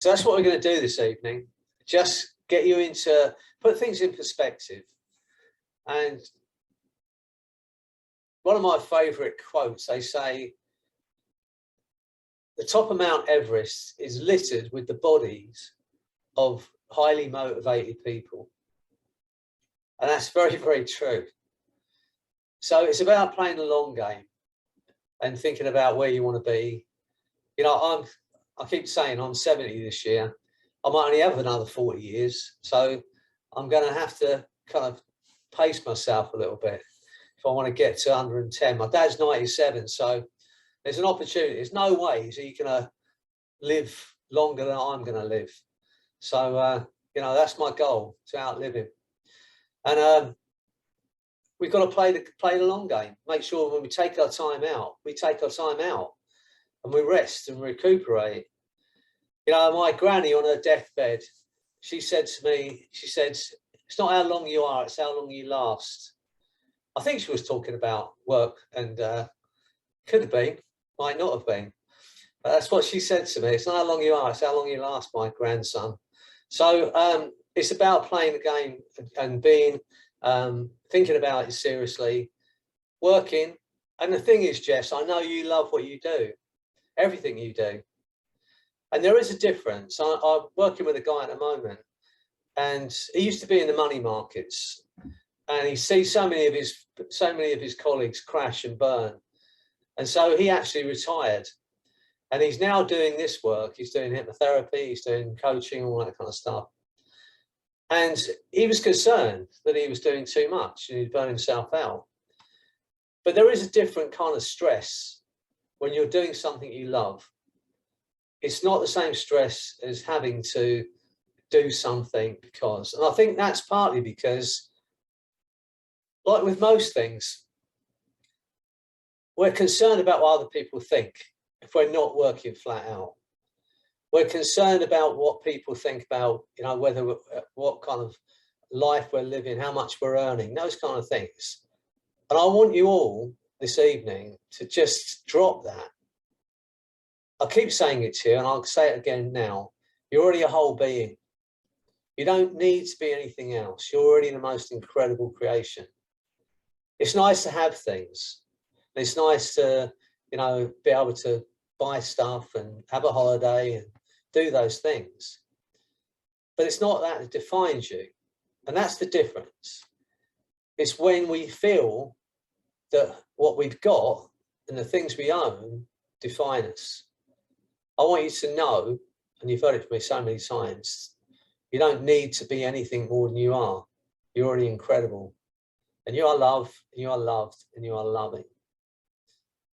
So that's what we're going to do this evening. Just get you into, put things in perspective. And one of my favorite quotes, they say, the top of Mount Everest is littered with the bodies of highly motivated people. And that's very, very true. So it's about playing the long game and thinking about where you want to be. You know, I keep saying I'm 70 this year. I might only have another 40 years. So I'm going to have to kind of pace myself a little bit if I want to get to 110. My dad's 97, so there's an opportunity. There's no way he's going to live longer than I'm going to live. So, you know, that's my goal, to outlive him. And we've got to play the long game. Make sure when we take our time out, we take our time out and we rest and recuperate. You know, my granny on her deathbed, she said to me, she said, it's not how long you are, it's how long you last. I think she was talking about work, and could have been, might not have been. But that's what she said to me. It's not how long you are, it's how long you last, my grandson. So it's about playing the game and being, thinking about it seriously, working. And the thing is, Jess, I know you love what you do, everything you do. And there is a difference. I'm working with a guy at the moment, and he used to be in the money markets, and he sees so many of his colleagues crash and burn. And so he actually retired, and he's now doing this work. He's doing hypnotherapy, he's doing coaching, all that kind of stuff. And he was concerned that he was doing too much and he'd burn himself out. But there is a different kind of stress when you're doing something you love. It's not the same stress as having to do something because, and I think that's partly because, like with most things, we're concerned about what other people think if we're not working flat out. We're concerned about what people think about, you know, whether, what kind of life we're living, how much we're earning, those kind of things. And I want you all this evening to just drop that. I keep saying it to you, and I'll say it again now. You're already a whole being. You don't need to be anything else. You're already the most incredible creation. It's nice to have things. It's nice to, you know, be able to buy stuff and have a holiday and do those things. But it's not that that defines you. And that's the difference. It's when we feel that what we've got and the things we own define us. I want you to know, and you've heard it from me so many times, you don't need to be anything more than you are. You're already incredible. And you are loved, and you are loved, and you are loving.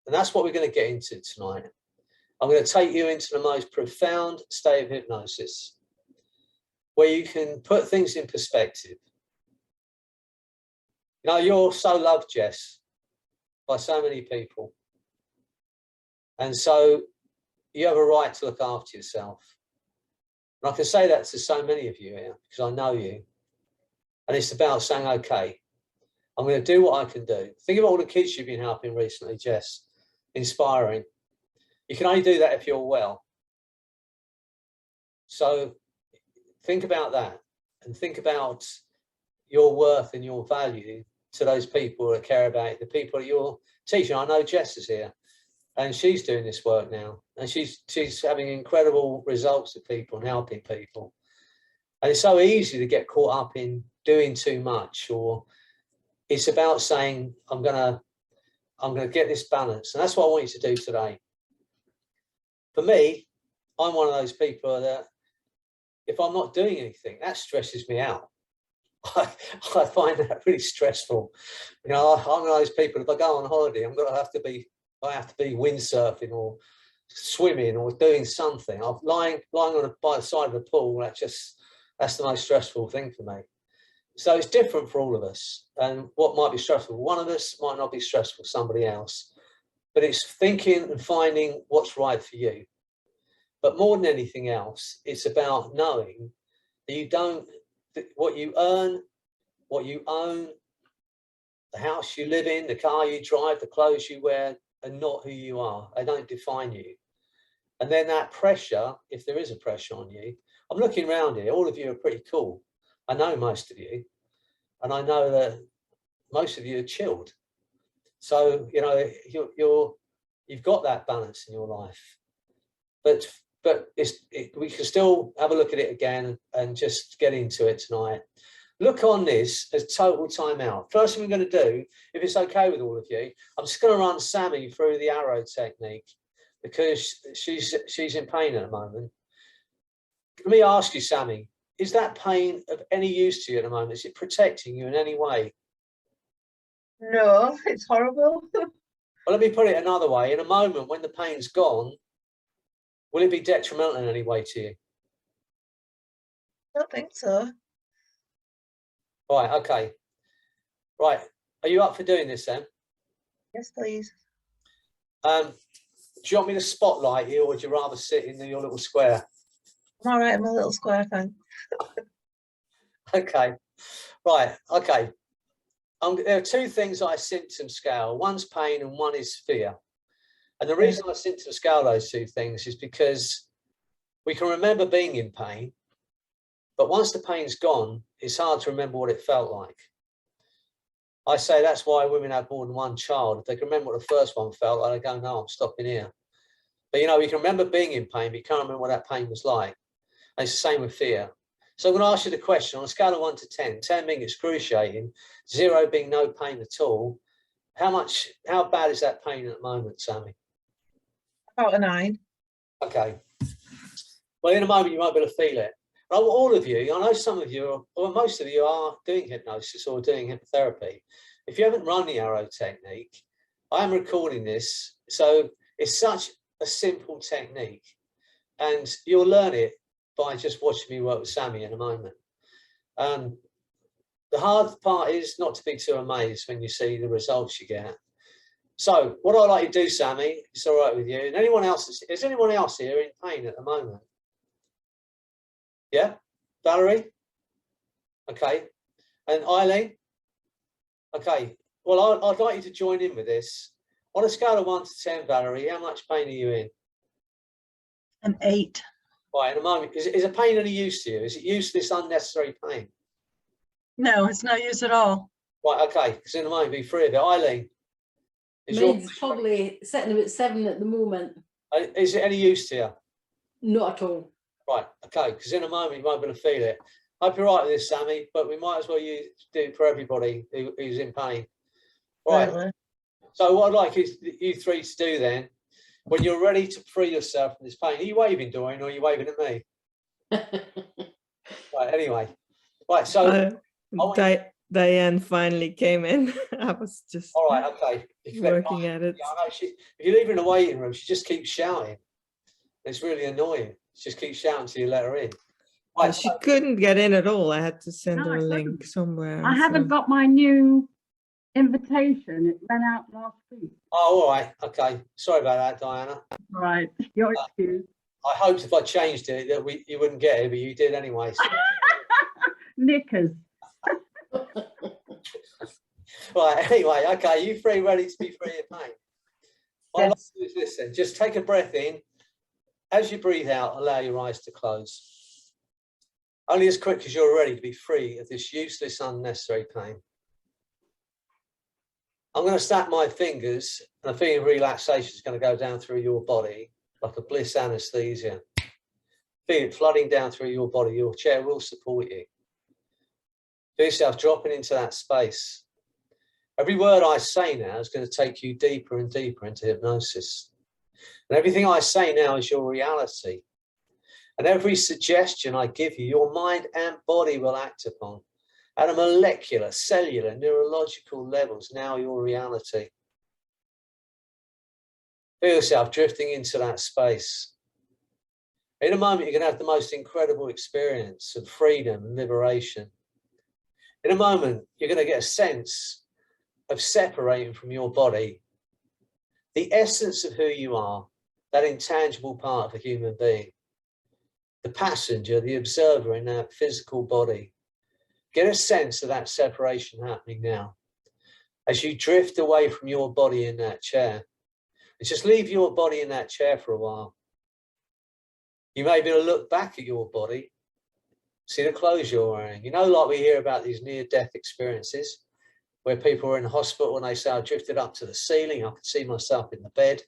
And that's what we're going to get into tonight. I'm going to take you into the most profound state of hypnosis, where you can put things in perspective. You know, you're so loved, Jess, by so many people. And so you have a right to look after yourself. And I can say that to so many of you here because I know you. And it's about saying, okay, I'm going to do what I can do. Think about all the kids you've been helping recently, Jess. Inspiring. You can only do that if you're well. So think about that and think about your worth and your value to those people that care about it, the people that you're teaching. I know Jess is here and she's doing this work now, and she's having incredible results with people and helping people. And it's so easy to get caught up in doing too much, or it's about saying, I'm gonna get this balance. And that's what I want you to do today. For me, I'm one of those people that if I'm not doing anything, that stresses me out. I find that really stressful. You know, I'm one of those people, if I go on holiday, I have to be windsurfing or swimming or doing something. I'm lying by the side of the pool. That's the most stressful thing for me. So it's different for all of us. And what might be stressful for one of us might not be stressful for somebody else. But it's thinking and finding what's right for you. But more than anything else, it's about knowing that what you earn, what you own, the house you live in, the car you drive, the clothes you wear, are not who you are. They don't define you. And then that pressure, if there is a pressure on you, I'm looking around here, all of you are pretty cool. I know most of you, and I know that most of you are chilled. So, you know, you've got that balance in your life. But we can still have a look at it again and just get into it tonight. Look on this as total time out. First thing we're going to do, if it's okay with all of you, I'm just going to run Sammy through the arrow technique because she's in pain at the moment. Let me ask you, Sammy, is that pain of any use to you at the moment? Is it protecting you in any way? No, it's horrible. Well, let me put it another way. In a moment when the pain's gone, will it be detrimental in any way to you? I don't think so. Right, okay. Right, are you up for doing this then? Yes, please. Do you want me to spotlight you, or would you rather sit in your little square? I'm all right in my little square, thanks. Okay, right, okay. There are two things I symptom scale. One's pain and one is fear. And the reason I symptom scale those two things is because we can remember being in pain, but once the pain's gone, it's hard to remember what it felt like. I say that's why women have more than one child. If they can remember what the first one felt like, they go, no, I'm stopping here. But, you know, we can remember being in pain, but you can't remember what that pain was like. And it's the same with fear. So I'm going to ask you the question on a scale of 1 to 10, 10 being excruciating, 0 being no pain at all. How bad is that pain at the moment, Sammy? About a 9. Okay. Well, in a moment, you might be able to feel it. But all of you, I know some of you, or most of you are doing hypnosis or doing hypnotherapy. If you haven't run the arrow technique, I am recording this. So it's such a simple technique. And you'll learn it by just watching me work with Sammy in a moment. The hard part is not to be too amazed when you see the results you get. So what I'd like you to do, Sammy, it's all right with you. And anyone else, is anyone else here in pain at the moment? Yeah? Valerie? Okay. And Eileen? Okay. Well, I'd like you to join in with this. On a scale of 1 to 10, Valerie, how much pain are you in? An 8. Right, in a moment, is a pain any use to you? Is it useless, unnecessary pain? No, it's no use at all. Right, okay, because in a moment, be free of it. Eileen? Mine's probably sitting at 7 at the moment. Is it any use to you? Not at all. Right, okay, because in a moment, you might be able to feel it. I hope you're right with this, Sammy, but we might as well do it for everybody who's in pain. Right, Really? so what I'd like you three to do then, when you're ready to free yourself from this pain, are you waving, Doreen, or are you waving at me? Right, anyway. Right, so... Diane finally came in. I was just all right, okay. working at it. Yeah, I know if you leave her in the waiting room, she just keeps shouting. It's really annoying. She just keeps shouting till you let her in. Right, She couldn't get in at all. I had to send her a link somewhere. I haven't got my new invitation. It ran out last week. Oh, all right. Okay. Sorry about that, Diana. Right. Your excuse. I hoped if I changed it that you wouldn't get it, but you did anyway. So. Knickers. Right, anyway, okay, you three ready to be free of pain? What I'd like to do is listen, just take a breath in. As you breathe out, allow your eyes to close. Only as quick as you're ready to be free of this useless, unnecessary pain. I'm going to snap my fingers and a feeling of relaxation is going to go down through your body like a bliss anesthesia. Feel it flooding down through your body. Your chair will support you. Feel yourself dropping into that space. Every word I say now is going to take you deeper and deeper into hypnosis. And everything I say now is your reality. And every suggestion I give you, your mind and body will act upon. At a molecular, cellular, neurological levels, now your reality. Feel yourself drifting into that space. In a moment, you're going to have the most incredible experience of freedom and liberation. In a moment, you're going to get a sense of separating from your body the essence of who you are, that intangible part of a human being, the passenger, the observer in that physical body. Get a sense of that separation happening now as you drift away from your body in that chair. And just leave your body in that chair for a while. You may be able to look back at your body, see the clothes you're wearing. You know, like we hear about these near-death experiences where people are in the hospital and they say, I drifted up to the ceiling, I could see myself in the bed.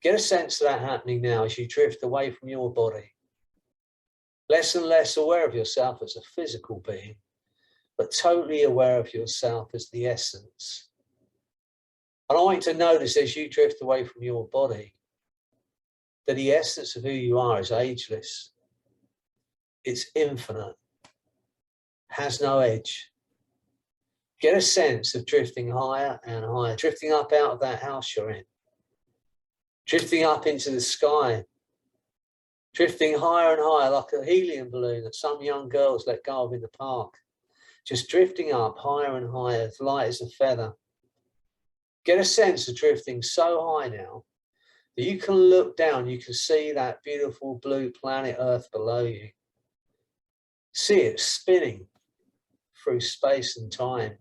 Get a sense of that happening now as you drift away from your body. Less and less aware of yourself as a physical being, but totally aware of yourself as the essence. And I want you to notice as you drift away from your body, that the essence of who you are is ageless. It's infinite, has no edge. Get a sense of drifting higher and higher, drifting up out of that house you're in, drifting up into the sky, drifting higher and higher like a helium balloon that some young girls let go of in the park. Just drifting up higher and higher, as light as a feather. Get a sense of drifting so high now that you can look down, you can see that beautiful blue planet Earth below you. See it spinning through space and time.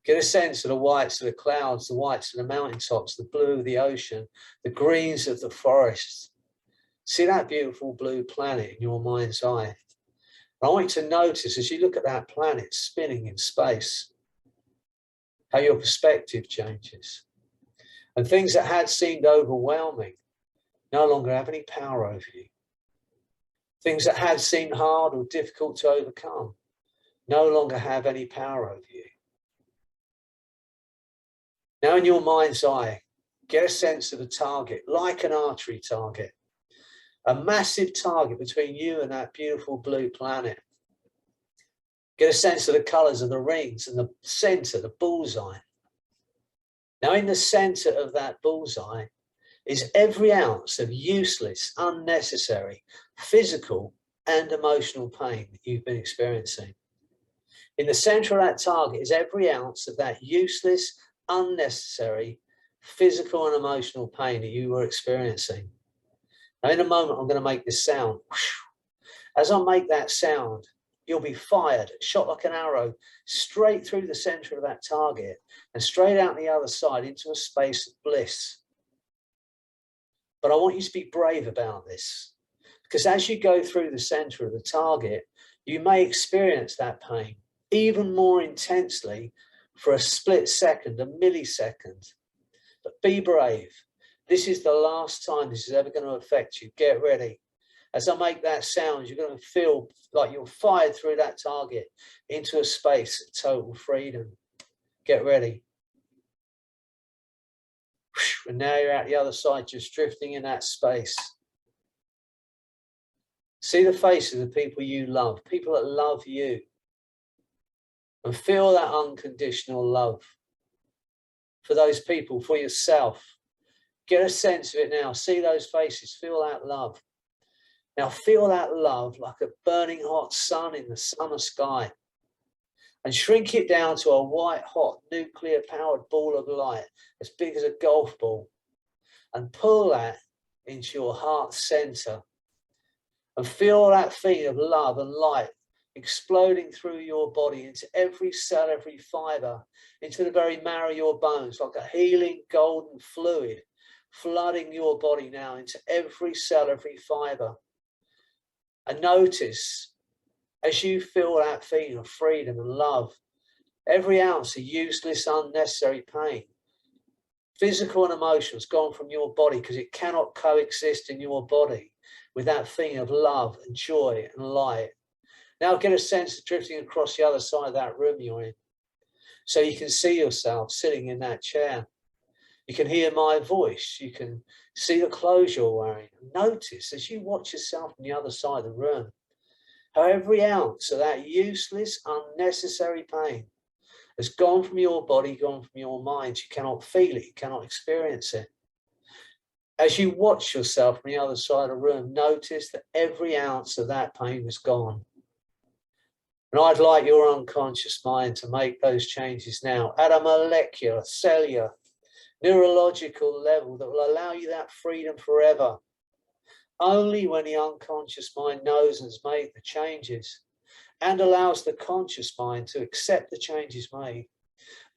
Get a sense of the whites of the clouds, the whites of the mountaintops, the blue of the ocean, the greens of the forests. See that beautiful blue planet in your mind's eye. I want you to notice as you look at that planet spinning in space, how your perspective changes. And things that had seemed overwhelming no longer have any power over you. Things that had seemed hard or difficult to overcome no longer have any power over you. Now in your mind's eye, get a sense of a target, like an archery target. A massive target between you and that beautiful blue planet. Get a sense of the colours of the rings and the centre, the bullseye. Now in the centre of that bullseye is every ounce of useless, unnecessary, physical and emotional pain that you've been experiencing. In the centre of that target is every ounce of that useless, unnecessary, physical and emotional pain that you were experiencing. Now in a moment, I'm going to make this sound. As I make that sound, you'll be fired, shot like an arrow, straight through the centre of that target and straight out the other side into a space of bliss. But I want you to be brave about this, because as you go through the centre of the target, you may experience that pain even more intensely for a split second, a millisecond. But be brave. This is the last time this is ever going to affect you. Get ready. As I make that sound, you're going to feel like you're fired through that target into a space of total freedom. Get ready. And now you're at the other side, just drifting in that space. See the faces of the people you love, people that love you. And feel that unconditional love for those people, for yourself. Get a sense of it now. See those faces, feel that love. Now feel that love like a burning hot sun in the summer sky. And shrink it down to a white hot nuclear powered ball of light as big as a golf ball. And pull that into your heart center. And feel that feeling of love and light exploding through your body into every cell, every fiber, into the very marrow of your bones, like a healing golden fluid flooding your body now into every cell, every fiber. And notice as you feel that feeling of freedom and love, every ounce of useless, unnecessary pain, physical and emotional, has gone from your body, because it cannot coexist in your body with that feeling of love and joy and light. Now get a sense of drifting across the other side of that room you're in, so you can see yourself sitting in that chair. You can hear my voice. You can see the clothes you're wearing. Notice as you watch yourself on the other side of the room, how every ounce of that useless, unnecessary pain has gone from your body, gone from your mind. You cannot feel it. You cannot experience it. As you watch yourself from the other side of the room, notice that every ounce of that pain is gone. And I'd like your unconscious mind to make those changes now at a molecular, cellular, neurological level that will allow you that freedom forever. Only when the unconscious mind knows and has made the changes and allows the conscious mind to accept the changes made,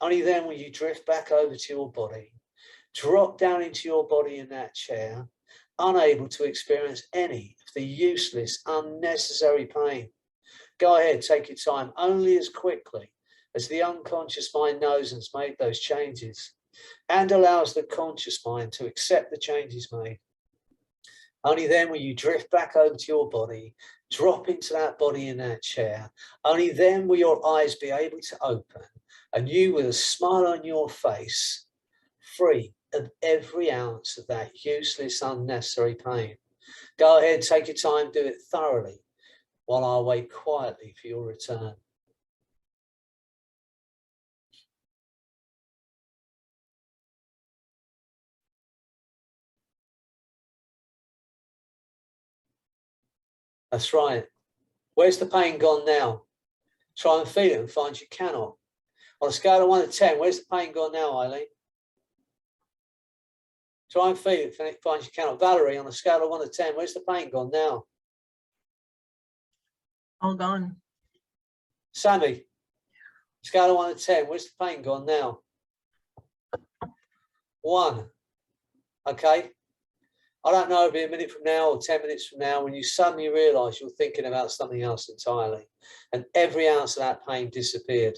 only then will you drift back over to your body, drop down into your body in that chair, unable to experience any of the useless, unnecessary pain. Go ahead, take your time, only as quickly as the unconscious mind knows and has made those changes and allows the conscious mind to accept the changes made. Only then will you drift back over to your body, drop into that body in that chair. Only then will your eyes be able to open and you, with a smile on your face, free of every ounce of that useless, unnecessary pain. Go ahead, take your time, do it thoroughly while I wait quietly for your return. That's right. Where's the pain gone now? Try and feel it and find you cannot. On a scale of 1 to 10, where's the pain gone now, Eileen? Try and feel it, find you cannot. Valerie, on a scale of 1 to 10, where's the pain gone now? All gone. Sammy, scale of 1 to 10, where's the pain gone now? 1. Okay. I don't know, it'll be a minute from now or 10 minutes from now when you suddenly realise you're thinking about something else entirely and every ounce of that pain disappeared.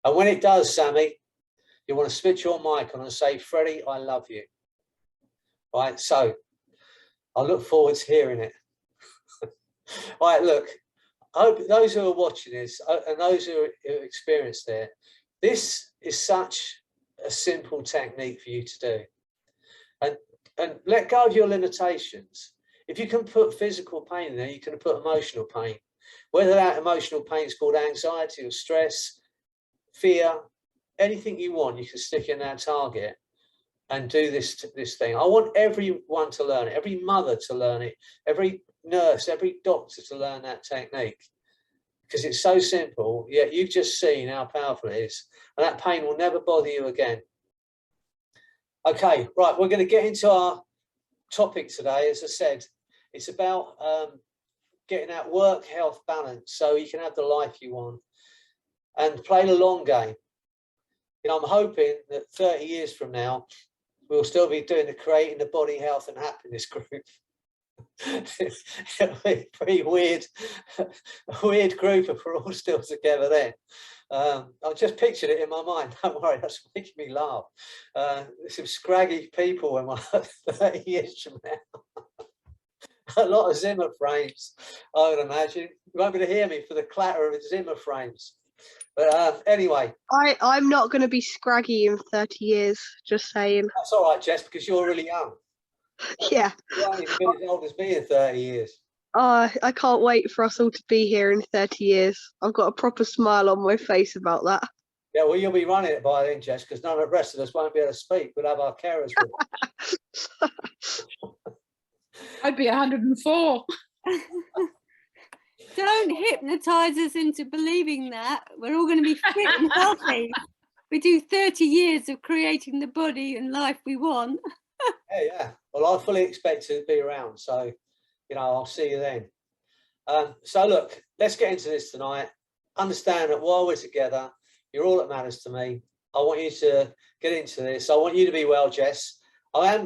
And when it does, Sammy, you want to switch your mic on and say, Freddie, I love you. Right, so I look forward to hearing it. Right, look, I hope those who are watching this and those who experienced it, this is such a simple technique for you to do. And let go of your limitations. If you can put physical pain in there, you can put emotional pain. Whether that emotional pain is called anxiety or stress, fear, anything you want, you can stick in that target and do this thing. I want everyone to learn it, every mother to learn it, every nurse, every doctor to learn that technique. Because it's so simple, yet you've just seen how powerful it is. And that pain will never bother you again. Okay, right, we're going to get into our topic today. As I said, it's about getting that work health balance so you can have the life you want and play the long game. You know, I'm hoping that 30 years from now, we'll still be doing the creating the body health and happiness group. It'll be a pretty weird group if we're all still together then. I just pictured it in my mind. Don't worry, that's making me laugh. Some scraggy people when 30 years from now. A lot of Zimmer frames, I would imagine. You won't be able to hear me for the clatter of Zimmer frames. But anyway. I'm not going to be scraggy in 30 years, just saying. That's all right, Jess, because you're really young. Yeah. You won't even be as old as me in 30 years. I can't wait for us all to be here in 30 years. I've got a proper smile on my face about that. Yeah, well, you'll be running it by then, Jess, because none of the rest of us won't be able to speak. We'll have our carers with us. I'd be 104. Don't hypnotise us into believing that. We're all going to be fit and healthy. We do 30 years of creating the body and life we want. Yeah. Well, I fully expect to be around. So, you know, I'll see you then. So, look, let's get into this tonight. Understand that while we're together, you're all that matters to me. I want you to get into this. I want you to be well, Jess.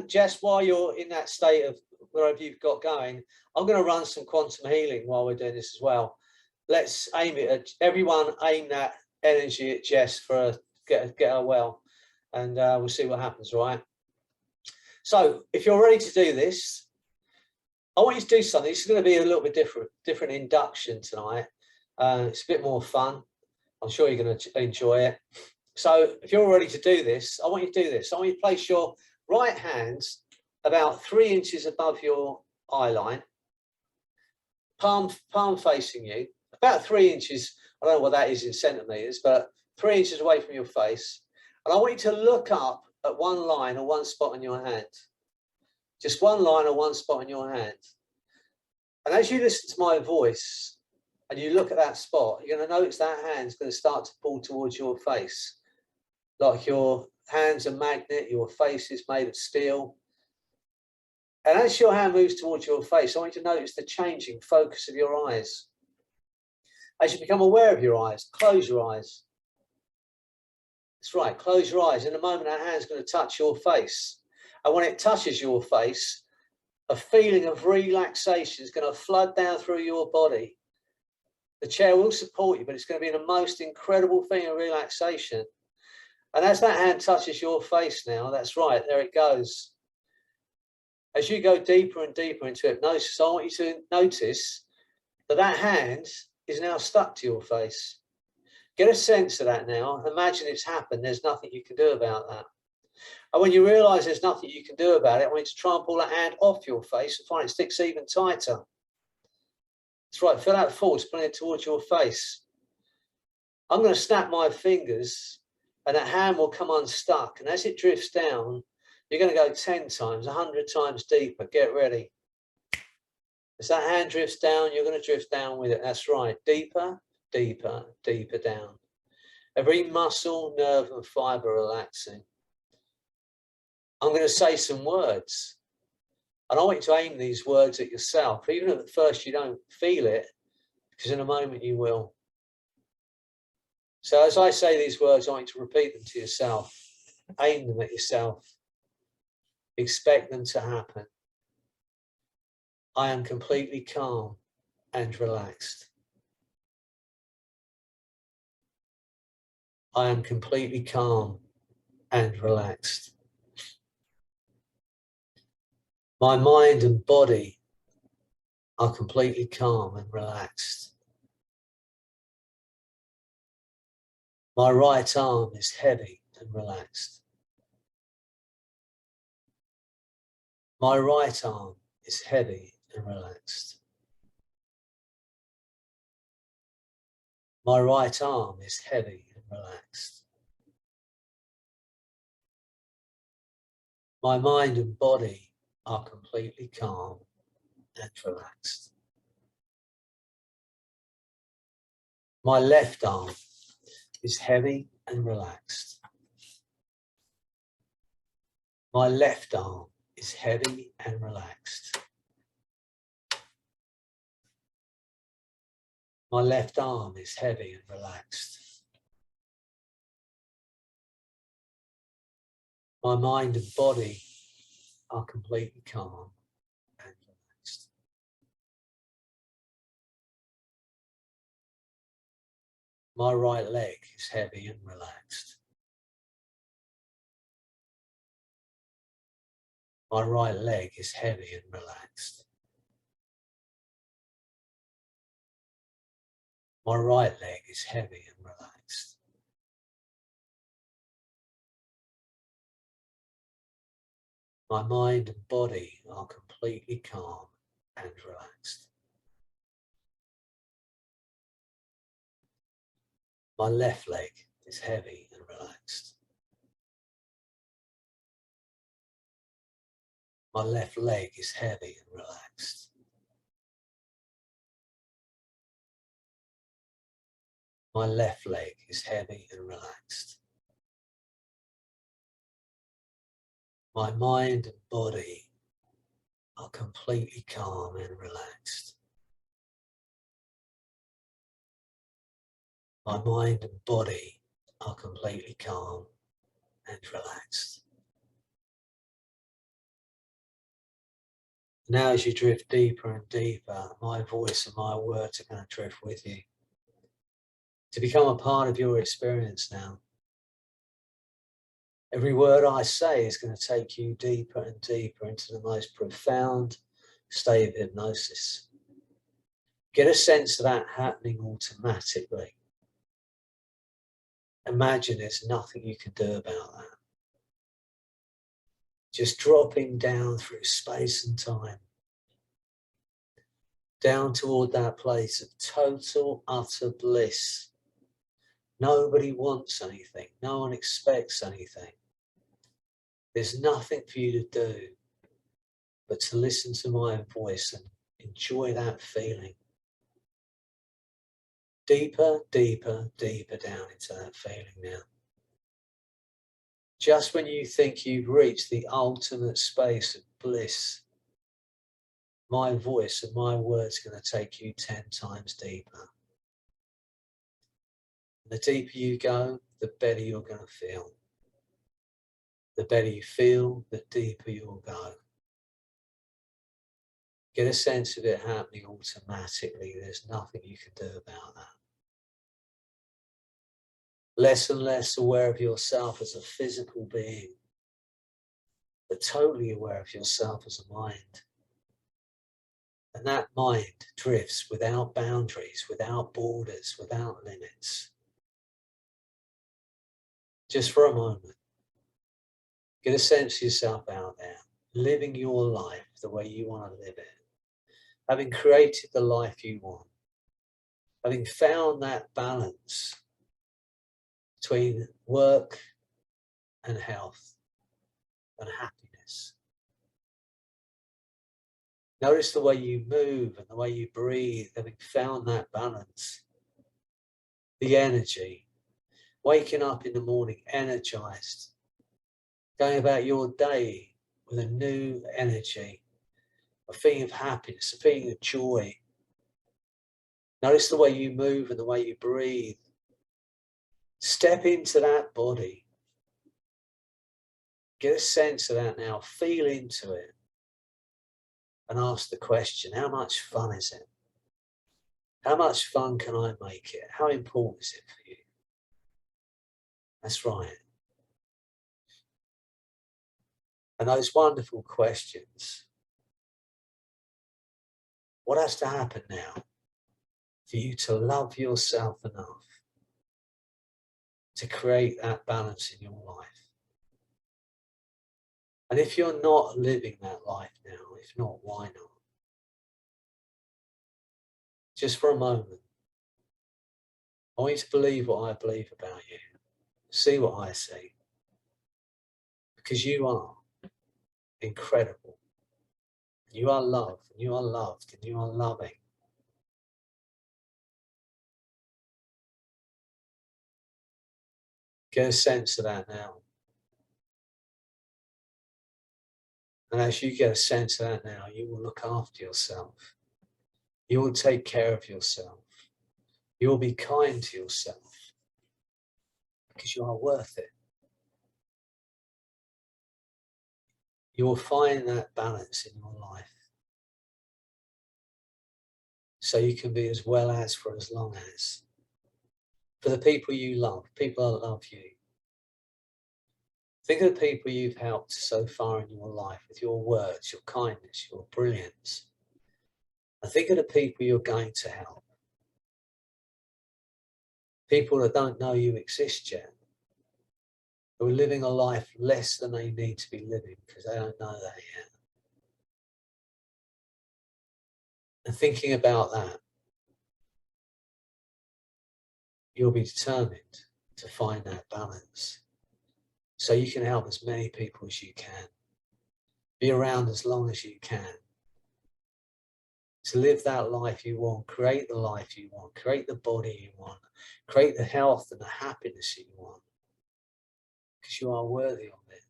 Jess, while you're in that state of wherever you've got going, I'm going to run some quantum healing while we're doing this as well. Let's aim it at everyone, aim that energy at Jess for get her well, and we'll see what happens, right? So if you're ready to do this, I want you to do something. This is going to be a little bit different induction tonight. It's a bit more fun. I'm sure you're going to enjoy it. So if you're ready to do this, I want you to do this. I want you to place your right hand about 3 inches above your eye line, palm facing you, about 3 inches. I don't know what that is in centimeters, but 3 inches away from your face. And I want you to look up at one line or one spot on your hand. Just one line or one spot on your hand. And as you listen to my voice and you look at that spot, you're going to notice that hand's going to start to pull towards your face. Like your hand's a magnet, your face is made of steel. And as your hand moves towards your face, I want you to notice the changing focus of your eyes. As you become aware of your eyes, close your eyes. That's right, close your eyes. In a moment, that hand's going to touch your face. And when it touches your face, a feeling of relaxation is going to flood down through your body. The chair will support you, but it's going to be the most incredible feeling of relaxation. And as that hand touches your face now, that's right, there it goes. As you go deeper and deeper into hypnosis, I want you to notice that that hand is now stuck to your face. Get a sense of that now. Imagine it's happened. There's nothing you can do about that. And when you realise there's nothing you can do about it, I want you to try and pull that hand off your face and find it sticks even tighter. That's right, feel that force, pulling it towards your face. I'm going to snap my fingers and that hand will come unstuck. And as it drifts down, you're going to go 10 times, 100 times deeper. Get ready. As that hand drifts down, you're going to drift down with it. That's right. Deeper, deeper, deeper down. Every muscle, nerve and fibre relaxing. I'm going to say some words. And I want you to aim these words at yourself. Even if at first you don't feel it, because in a moment you will. So as I say these words, I want you to repeat them to yourself. Aim them at yourself. Expect them to happen. I am completely calm and relaxed. I am completely calm and relaxed. My mind and body are completely calm and relaxed. My right arm is heavy and relaxed. My right arm is heavy and relaxed. My right arm is heavy and relaxed. My mind and body are completely calm and relaxed. My left arm is heavy and relaxed. My left arm is heavy and relaxed. My left arm is heavy and relaxed. My mind and body are completely calm and relaxed. My right leg is heavy and relaxed. My right leg is heavy and relaxed. My right leg is heavy and relaxed. My mind and body are completely calm and relaxed. My left leg is heavy and relaxed. My left leg is heavy and relaxed. My left leg is heavy and relaxed. My mind and body are completely calm and relaxed. My mind and body are completely calm and relaxed. Now as you drift deeper and deeper, my voice and my words are going to drift with you to become a part of your experience now. Every word I say is going to take you deeper and deeper into the most profound state of hypnosis. Get a sense of that happening automatically. Imagine there's nothing you can do about that. Just dropping down through space and time, down toward that place of total, utter bliss. Nobody wants anything. No one expects anything. There's nothing for you to do but to listen to my voice and enjoy that feeling. Deeper, deeper, deeper down into that feeling now. Just when you think you've reached the ultimate space of bliss, my voice and my words are going to take you 10 times deeper. The deeper you go, the better you're going to feel. The better you feel, the deeper you'll go. Get a sense of it happening automatically. There's nothing you can do about that. Less and less aware of yourself as a physical being, but totally aware of yourself as a mind. And that mind drifts without boundaries, without borders, without limits. Just for a moment, get a sense of yourself out there, living your life the way you want to live it. Having created the life you want, having found that balance between work and health and happiness. Notice the way you move and the way you breathe, having found that balance. The energy, waking up in the morning energized, going about your day with a new energy, a feeling of happiness, a feeling of joy. Notice the way you move and the way you breathe. Step into that body. Get a sense of that now. Feel into it. And ask the question, how much fun is it? How much fun can I make it? How important is it for you? That's right. And those wonderful questions. What has to happen now for you to love yourself enough to create that balance in your life? And if you're not living that life now, if not, why not? Just for a moment, I want you to believe what I believe about you. See what I see. Because you are incredible. You are loved, and you are loved, and you are loving. Get a sense of that now. And as you get a sense of that now, you will look after yourself. You will take care of yourself. You will be kind to yourself. Because you are worth it. You will find that balance in your life. So you can be as well as for as long as. For the people you love, people that love you. Think of the people you've helped so far in your life with your words, your kindness, your brilliance. And think of the people you're going to help. People that don't know you exist yet. Who are living a life less than they need to be living because they don't know that yet. And thinking about that, you'll be determined to find that balance. So you can help as many people as you can. Be around as long as you can. To live that life you want, create the life you want, create the body you want, create the health and the happiness you want. Because you are worthy of it.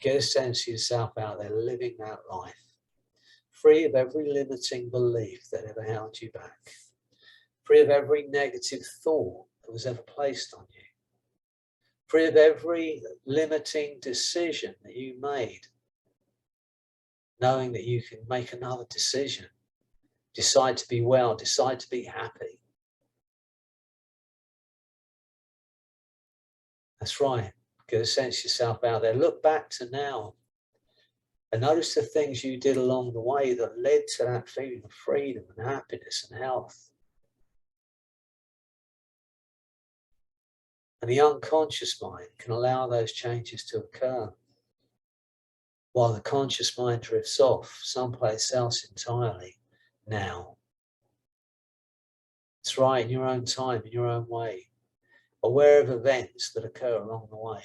Get a sense of yourself out there living that life. Free of every limiting belief that ever held you back. Free of every negative thought that was ever placed on you. Free of every limiting decision that you made. Knowing that you can make another decision. Decide to be well, decide to be happy. That's right. Get a sense of yourself out there. Look back to now. And notice the things you did along the way that led to that feeling of freedom and happiness and health. And the unconscious mind can allow those changes to occur. While the conscious mind drifts off someplace else entirely now. It's right, in your own time, in your own way. Aware of events that occur along the way.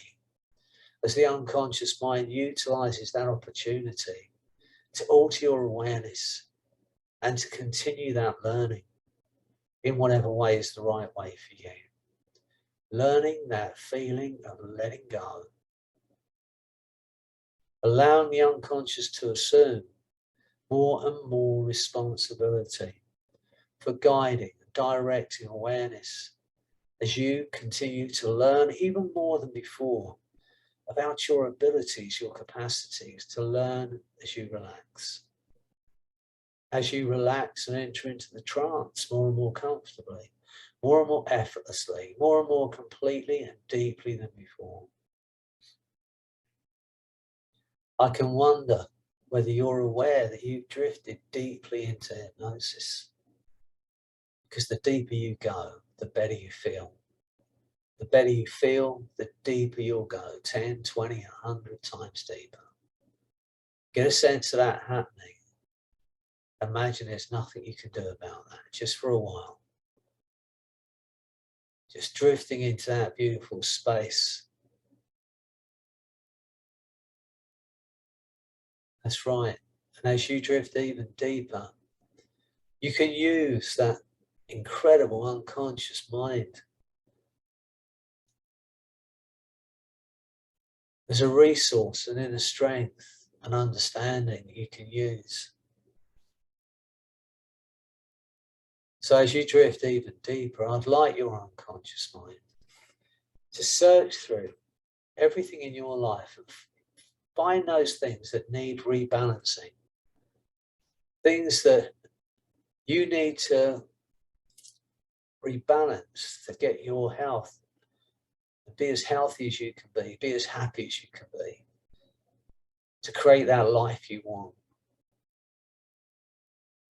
As the unconscious mind utilizes that opportunity to alter your awareness and to continue that learning in whatever way is the right way for you. Learning that feeling of letting go. Allowing the unconscious to assume more and more responsibility for guiding and directing awareness as you continue to learn even more than before about your abilities, your capacities to learn as you relax. As you relax and enter into the trance more and more comfortably, more and more effortlessly, more and more completely and deeply than before. I can wonder whether you're aware that you've drifted deeply into hypnosis. Because the deeper you go, the better you feel. The better you feel, the deeper you'll go, 10, 20, 100 times deeper. Get a sense of that happening. Imagine there's nothing you can do about that, just for a while. Just drifting into that beautiful space. That's right. And as you drift even deeper, you can use that incredible unconscious mind as a resource, an inner strength, an understanding that you can use. So as you drift even deeper, I'd like your unconscious mind to search through everything in your life and find those things that need rebalancing, things that you need to rebalance to get your health, be as healthy as you can be as happy as you can be, to create that life you want.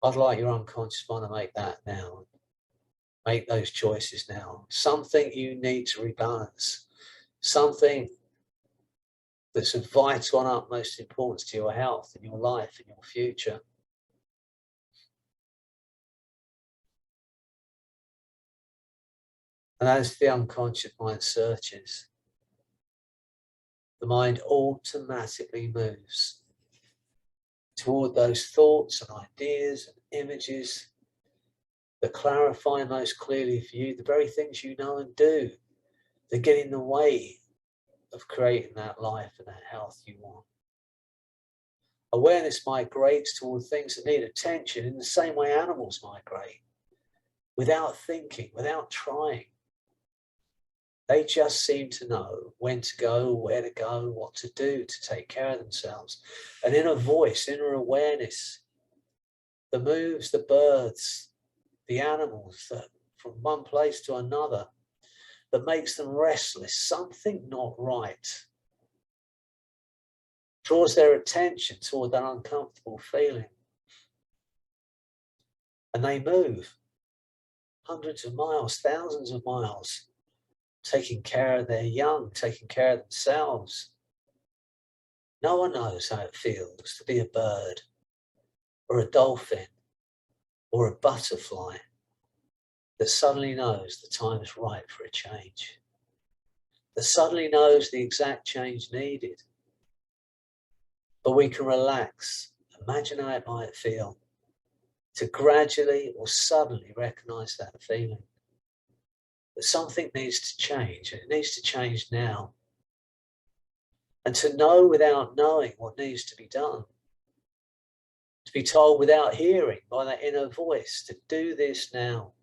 I'd like your unconscious mind to make that now. Make those choices now. Something you need to rebalance. Something that's of vital and utmost importance to your health and your life and your future. And as the unconscious mind searches, the mind automatically moves toward those thoughts and ideas and images that clarify most clearly for you the very things you know and do that get in the way of creating that life and that health you want. Awareness migrates toward things that need attention in the same way animals migrate, without thinking, without trying. They just seem to know when to go, where to go, what to do to take care of themselves. An inner voice, inner awareness, the moves, the birds, the animals, that from one place to another, that makes them restless, something not right, draws their attention toward that uncomfortable feeling. And they move hundreds of miles, thousands of miles, taking care of their young, taking care of themselves. No one knows how it feels to be a bird or a dolphin or a butterfly that suddenly knows the time is right for a change, that suddenly knows the exact change needed. But we can relax, imagine how it might feel to gradually or suddenly recognize that feeling. That something needs to change, and it needs to change now. And to know without knowing what needs to be done. To be told without hearing by that inner voice to do this now.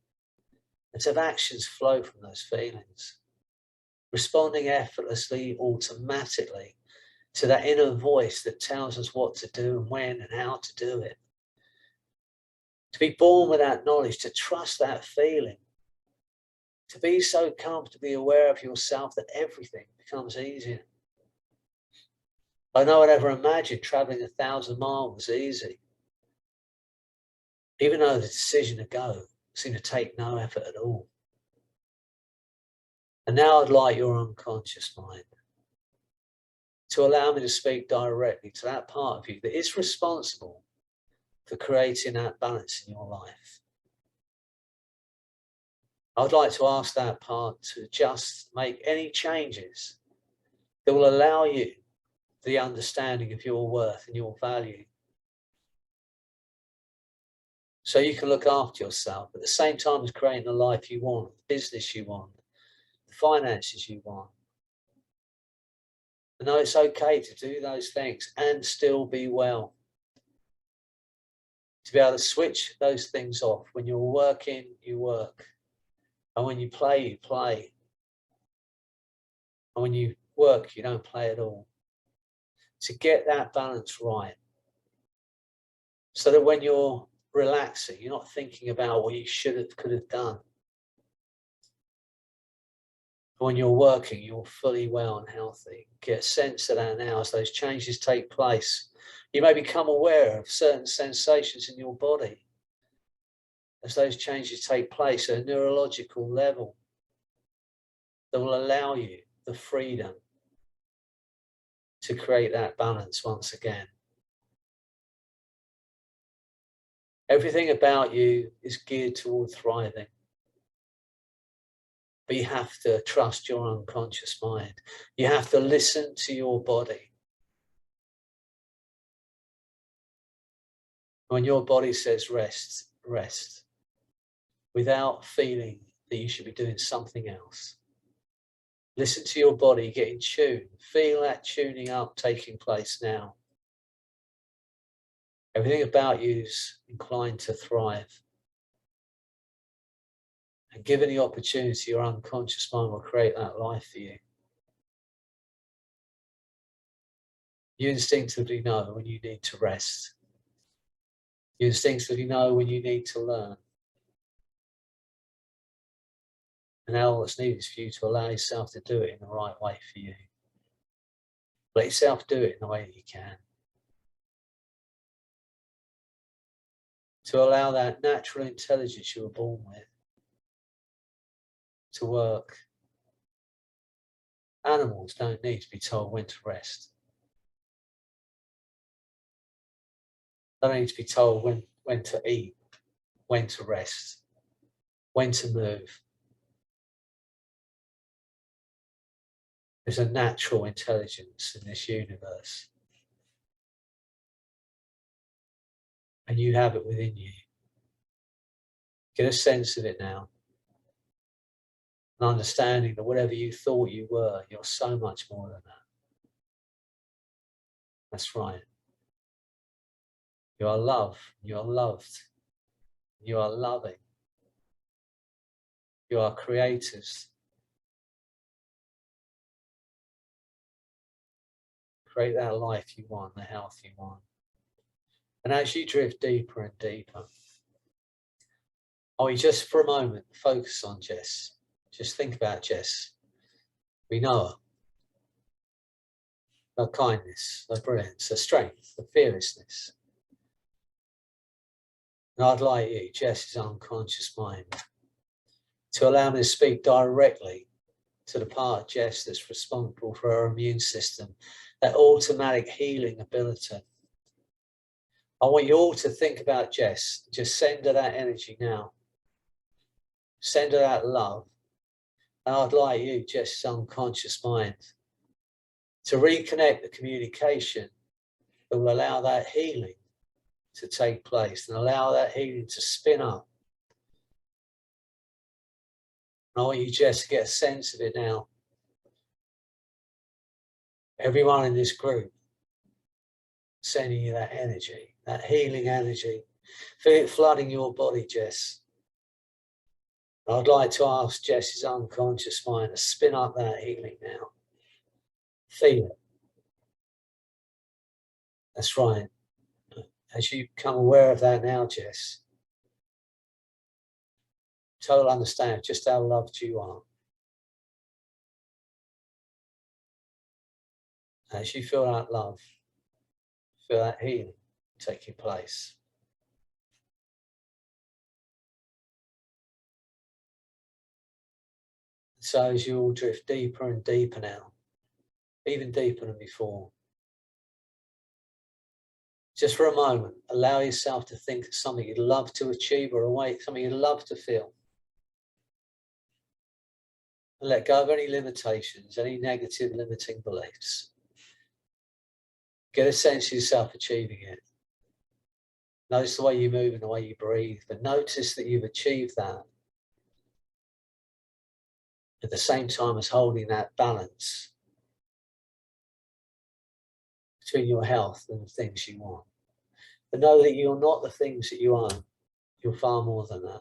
And to have actions flow from those feelings. Responding effortlessly, automatically to that inner voice that tells us what to do and when and how to do it. To be born with that knowledge, to trust that feeling. To be so comfortably aware of yourself that everything becomes easier. I know I'd ever imagined traveling 1,000 miles was easy. Even though the decision to go seemed to take no effort at all. And now I'd like your unconscious mind to allow me to speak directly to that part of you that is responsible for creating that balance in your life. I'd like to ask that part to just make any changes that will allow you the understanding of your worth and your value. So you can look after yourself at the same time as creating the life you want, the business you want, the finances you want. And know it's okay to do those things and still be well. To be able to switch those things off. When you're working, you work. And when you play, you play. And when you work, you don't play at all. To get that balance right, so that when you're relaxing, you're not thinking about what you should have, could have done. When you're working, you're fully well and healthy. Get a sense of that now as those changes take place. You may become aware of certain sensations in your body as those changes take place at a neurological level that will allow you the freedom to create that balance once again. Everything about you is geared toward thriving. But you have to trust your unconscious mind. You have to listen to your body. When your body says rest, rest, without feeling that you should be doing something else. Listen to your body, get in tune. Feel that tuning up taking place now. Everything about you is inclined to thrive. And given the opportunity, your unconscious mind will create that life for you. You instinctively know when you need to rest. You instinctively know when you need to learn. And now all that's needed is for you to allow yourself to do it in the right way for you. Let yourself do it in the way that you can. To allow that natural intelligence you were born with to work. Animals don't need to be told when to rest. They don't need to be told when to eat, when to rest, when to move. There's a natural intelligence in this universe. And you have it within you. Get a sense of it now. And understanding that whatever you thought you were, you're so much more than that. That's right. You are love. You are loved. You are loving. You are creators. Create that life you want, the health you want. And as you drift deeper and deeper, just for a moment, focus on Jess. Just think about Jess. We know her. Her kindness, her brilliance, her strength, her fearlessness. And I'd like you, Jess's unconscious mind, to allow me to speak directly to the part of Jess that's responsible for her immune system, that automatic healing ability. I want you all to think about Jess. Just send her that energy now. Send her that love. And I'd like you, Jess's unconscious mind, to reconnect the communication that will allow that healing to take place and allow that healing to spin up. And I want you, Jess, to get a sense of it now. Everyone in this group sending you that energy, that healing energy. Feel it flooding your body, Jess. And I'd like to ask Jess's unconscious mind to spin up that healing now. Feel it. That's right. As you become aware of that now, Jess, total understand just how loved you are. As you feel that love, feel that healing taking place. So as you all drift deeper and deeper now, even deeper than before, just for a moment, allow yourself to think of something you'd love to achieve or something you'd love to feel. And let go of any limitations, any negative limiting beliefs. Get a sense of yourself achieving it. Notice the way you move and the way you breathe, but notice that you've achieved that at the same time as holding that balance between your health and the things you want. But know that you're not the things that you own. You're far more than that.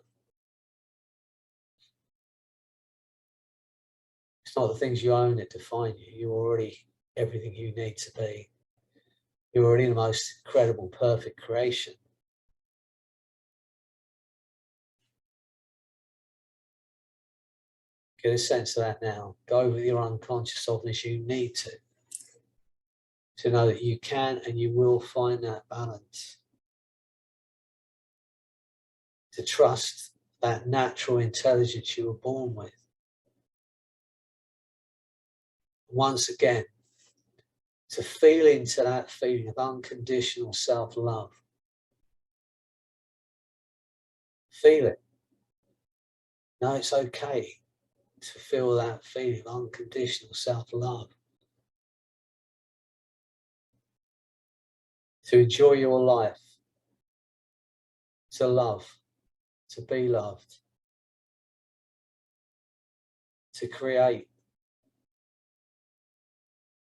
It's not the things you own that define you. You're already everything you need to be. You're already the most incredible, perfect creation. Get a sense of that now. Go with your unconscious softness. You need to know that you can and you will find that balance. To trust that natural intelligence you were born with. Once again, to feel into that feeling of unconditional self-love. Feel it. No, it's okay to feel that feeling of unconditional self-love. To enjoy your life. To love. To be loved. To create.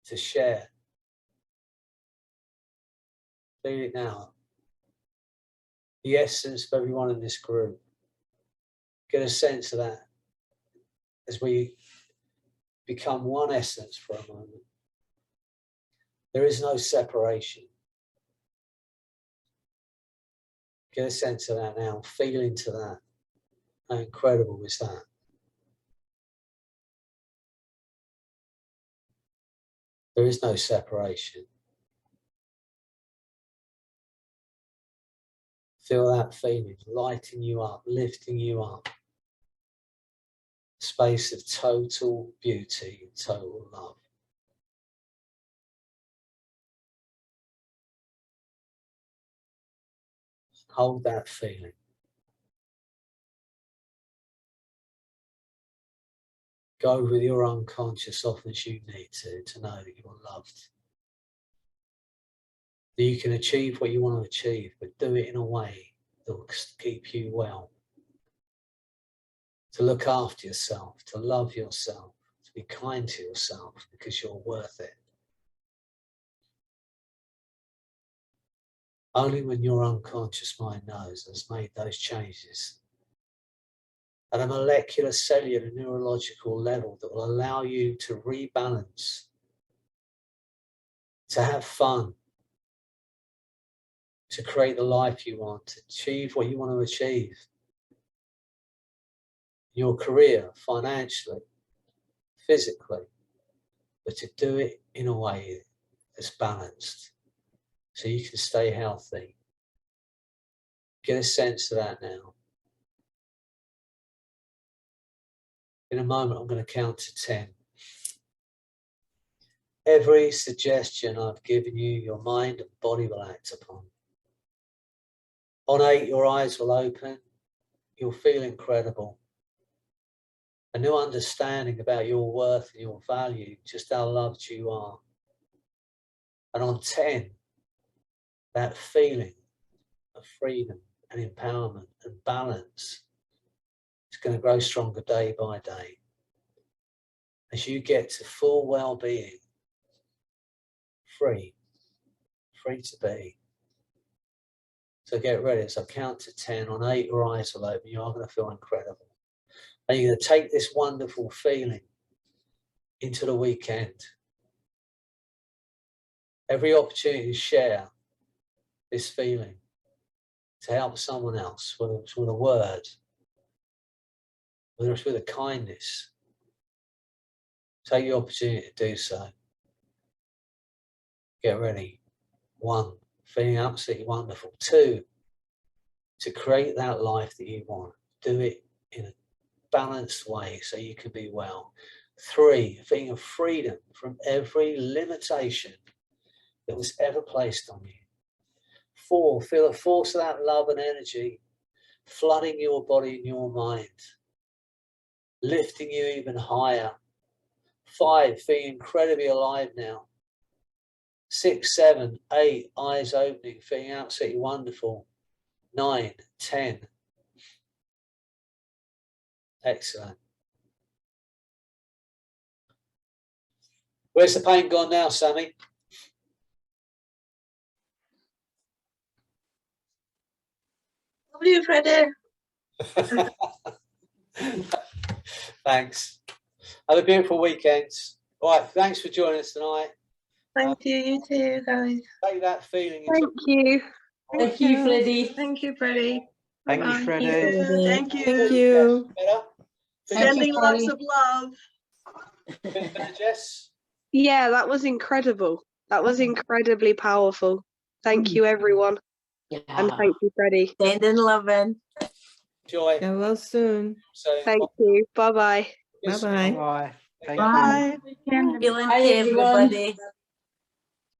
To share. Feel it now. The essence of everyone in this group. Get a sense of that as we become one essence for a moment. There is no separation. Get a sense of that now. Feel into that. How incredible is that? There is no separation. Feel that feeling, lighting you up, lifting you up. Space of total beauty, total love. Hold that feeling. Go with your unconscious often as you need to know that you're loved. That you can achieve what you want to achieve, but do it in a way that will keep you well. To look after yourself, to love yourself, to be kind to yourself because you're worth it. Only when your unconscious mind knows and has made those changes at a molecular, cellular, neurological level that will allow you to rebalance, to have fun, to create the life you want, to achieve what you want to achieve. Your career, financially, physically, but to do it in a way that's balanced so you can stay healthy. Get a sense of that now. In a moment, I'm going to count to 10. Every suggestion I've given you, your mind and body will act upon. On 8, your eyes will open. You'll feel incredible. A new understanding about your worth and your value, just how loved you are. And on 10, that feeling of freedom and empowerment and balance is going to grow stronger day by day. As you get to full well-being, free to be. So get ready. As I count to 10, on 8, your eyes will open. You are going to feel incredible. And you're going to take this wonderful feeling into the weekend. Every opportunity to share this feeling, to help someone else, whether it's with a word, whether it's with a kindness, take the opportunity to do so. Get ready. 1, feeling absolutely wonderful. 2, to create that life that you want. Do it in a balanced way so you can be well. 3, a feeling of freedom from every limitation that was ever placed on you. 4, feel the force of that love and energy flooding your body and your mind, lifting you even higher. 5, feeling incredibly alive now. 6, 7, 8, eyes opening, feeling absolutely wonderful. 9, 10. Excellent. Where's the pain gone now, Sammy? What are you, Freddie? Thanks. Have a beautiful weekend. All right, thanks for joining us tonight. Thank you. You too, guys. Take that feeling into Thank you. Thank you, Freddie. Thank you, Freddie. Thank you, Bye-bye. Freddie. Thank you. Thank you. better. Sending lots Freddie. of love. Better, Jess. Yeah, that was incredible. That was incredibly powerful. Thank you, everyone. And Yeah. thank you, Freddie. Sending loving. Joy. Get well soon. So, Thank you. Bye bye. yes, Bye-bye. Bye. Thank Bye. you. Weekend. Feeling Bye, to everyone. everybody.